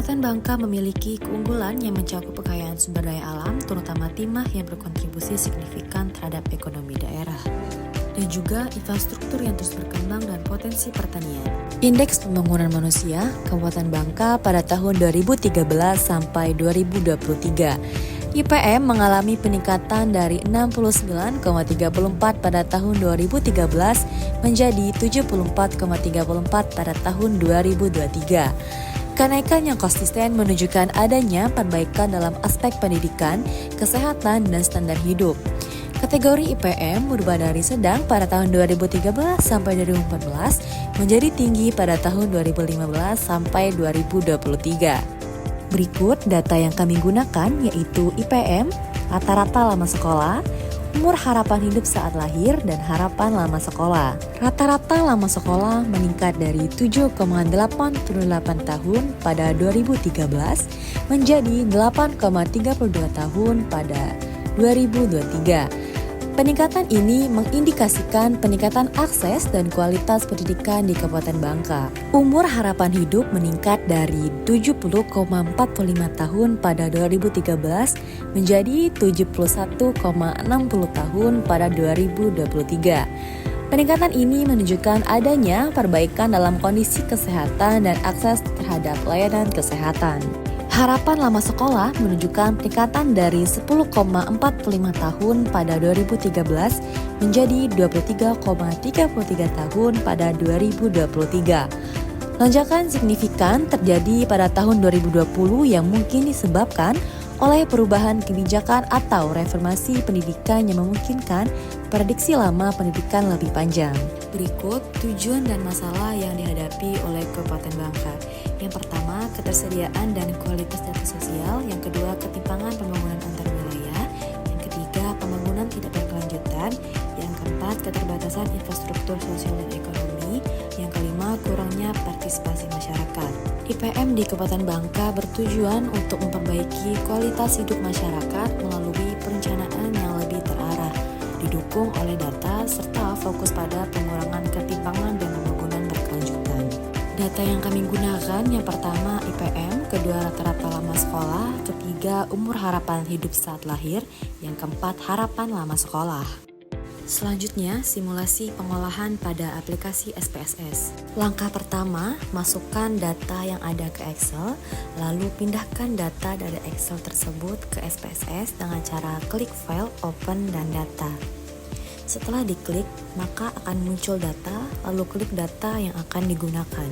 Kabupaten Bangka memiliki keunggulan yang mencakup kekayaan sumber daya alam, terutama timah yang berkontribusi signifikan terhadap ekonomi daerah, dan juga infrastruktur yang terus berkembang dan potensi pertanian. Indeks Pembangunan Manusia Kabupaten Bangka pada tahun 2013 sampai 2023. IPM mengalami peningkatan dari 69,34 pada tahun 2013 menjadi 74,34 pada tahun 2023. Kenaikan yang konsisten menunjukkan adanya perbaikan dalam aspek pendidikan, kesehatan, dan standar hidup. Kategori IPM berubah dari sedang pada tahun 2013 sampai 2014 menjadi tinggi pada tahun 2015 sampai 2023. Berikut data yang kami gunakan yaitu IPM, rata-rata lama sekolah, umur harapan hidup saat lahir, dan harapan lama sekolah. Rata-rata lama sekolah meningkat dari 7,88 tahun pada 2013 menjadi 8,32 tahun pada 2023. Peningkatan ini mengindikasikan peningkatan akses dan kualitas pendidikan di Kabupaten Bangka. Umur harapan hidup meningkat dari 70,45 tahun pada 2013 menjadi 71,60 tahun pada 2023. Peningkatan ini menunjukkan adanya perbaikan dalam kondisi kesehatan dan akses terhadap layanan kesehatan. Harapan lama sekolah menunjukkan peningkatan dari 10,45 tahun pada 2013 menjadi 23,33 tahun pada 2023. Lonjakan signifikan terjadi pada tahun 2020 yang mungkin disebabkan oleh perubahan kebijakan atau reformasi pendidikan yang memungkinkan prediksi lama pendidikan lebih panjang. Berikut tujuan dan masalah yang dihadapi oleh Kabupaten Bangka. Yang pertama, ketersediaan dan kualitas data sosial. Yang kedua, ketimpangan pembangunan antar wilayah. Yang ketiga, pembangunan tidak berkelanjutan. Yang keempat, keterbatasan infrastruktur sosial dan ekonomi. Yang kelima, kurangnya partisipasi masyarakat. IPM di Kabupaten Bangka bertujuan untuk memperbaiki kualitas hidup masyarakat melalui perencanaan yang lebih terarah, didukung oleh data, serta fokus pada pengurangan ketimpangan dan pembangunan berkelanjutan. Data yang kami gunakan yang pertama IPM, kedua rata-rata lama sekolah, ketiga umur harapan hidup saat lahir, yang keempat harapan lama sekolah. Selanjutnya, simulasi pengolahan pada aplikasi SPSS. Langkah pertama, masukkan data yang ada ke Excel, lalu pindahkan data dari Excel tersebut ke SPSS dengan cara klik file, open, dan data. Setelah diklik, maka akan muncul data, lalu klik data yang akan digunakan.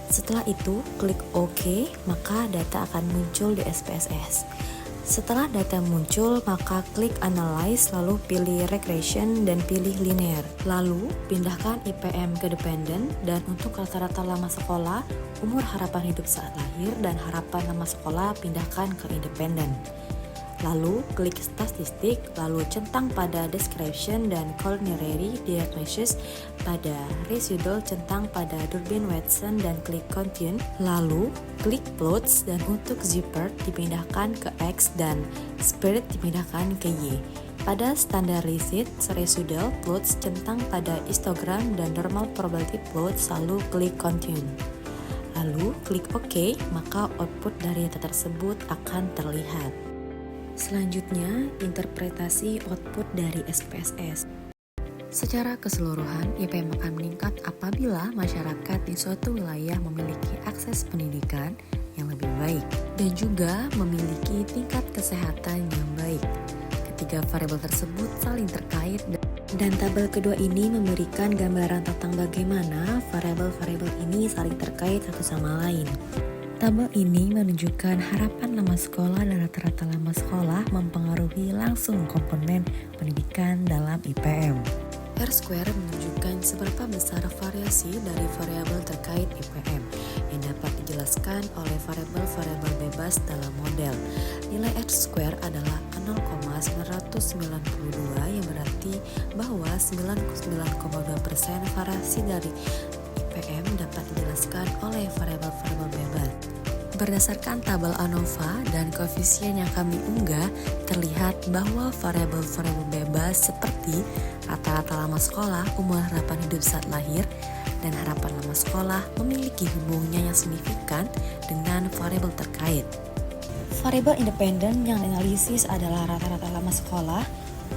Setelah itu, klik OK, maka data akan muncul di SPSS. Setelah data muncul, maka klik Analyze, lalu pilih Regression dan pilih Linear. Lalu, pindahkan IPM ke Dependent, dan untuk rata-rata lama sekolah, umur harapan hidup saat lahir, dan harapan lama sekolah pindahkan ke Independent. Lalu, klik statistik, lalu centang pada description dan culinary diagnosis pada residual, centang pada Durbin-Watson dan klik continue. Lalu, klik plots dan untuk zipper dipindahkan ke X dan spirit dipindahkan ke Y. Pada standardized residual plots, centang pada histogram dan normal probability plots, lalu klik continue. Lalu, klik OK, maka output dari data tersebut akan terlihat. Selanjutnya, interpretasi output dari SPSS. Secara keseluruhan, IPM akan meningkat apabila masyarakat di suatu wilayah memiliki akses pendidikan yang lebih baik dan juga memiliki tingkat kesehatan yang baik. Ketiga variabel tersebut saling terkait dan tabel kedua ini memberikan gambaran tentang bagaimana variabel-variabel ini saling terkait satu sama lain. Tabel ini menunjukkan harapan lama sekolah dan rata-rata lama sekolah mempengaruhi langsung komponen pendidikan dalam IPM. R-square menunjukkan seberapa besar variasi dari variabel terkait IPM yang dapat dijelaskan oleh variabel-variabel bebas dalam model. Nilai R-square adalah 0,992 yang berarti bahwa 99,2% variasi dari IPM dapat dijelaskan oleh variabel-variabel bebas. Berdasarkan tabel ANOVA dan koefisien yang kami unggah, terlihat bahwa variabel-variabel bebas seperti rata-rata lama sekolah, umur harapan hidup saat lahir, dan harapan lama sekolah memiliki hubungannya yang signifikan dengan variabel terkait. Variabel independen yang dianalisis adalah rata-rata lama sekolah,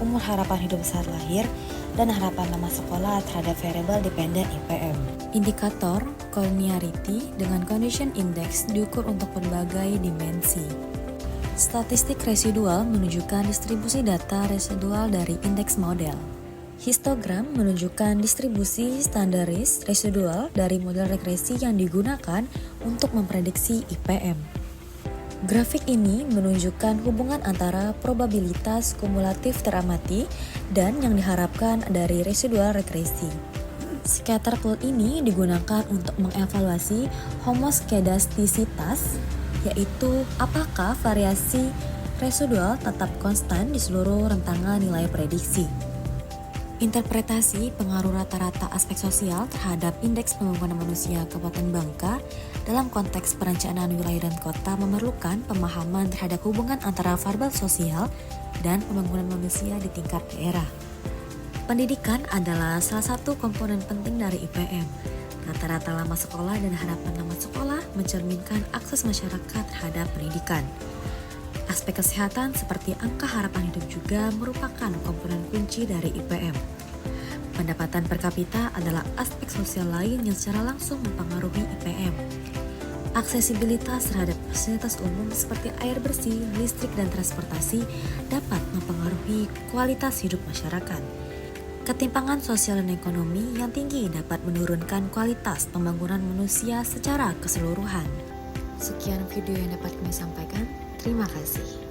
umur harapan hidup saat lahir, dan harapan lama sekolah terhadap variabel dependen IPM. Indikator collinearity dengan condition index diukur untuk berbagai dimensi. Statistik residual menunjukkan distribusi data residual dari indeks model. Histogram menunjukkan distribusi standaris residual dari model regresi yang digunakan untuk memprediksi IPM. Grafik ini menunjukkan hubungan antara probabilitas kumulatif teramati dan yang diharapkan dari residual regresi. Scatter plot ini digunakan untuk mengevaluasi homoskedastisitas, yaitu apakah variasi residual tetap konstan di seluruh rentangan nilai prediksi. Interpretasi pengaruh rata-rata aspek sosial terhadap indeks pembangunan manusia Kabupaten Bangka dalam konteks perencanaan wilayah dan kota memerlukan pemahaman terhadap hubungan antara variabel sosial dan pembangunan manusia di tingkat daerah. Pendidikan adalah salah satu komponen penting dari IPM. Rata-rata lama sekolah dan harapan lama sekolah mencerminkan akses masyarakat terhadap pendidikan. Aspek kesehatan seperti angka harapan hidup juga merupakan komponen kunci dari IPM. Pendapatan per kapita adalah aspek sosial lain yang secara langsung mempengaruhi IPM. Aksesibilitas terhadap fasilitas umum seperti air bersih, listrik, dan transportasi dapat mempengaruhi kualitas hidup masyarakat. Ketimpangan sosial dan ekonomi yang tinggi dapat menurunkan kualitas pembangunan manusia secara keseluruhan. Sekian video yang dapat kami sampaikan. Terima kasih.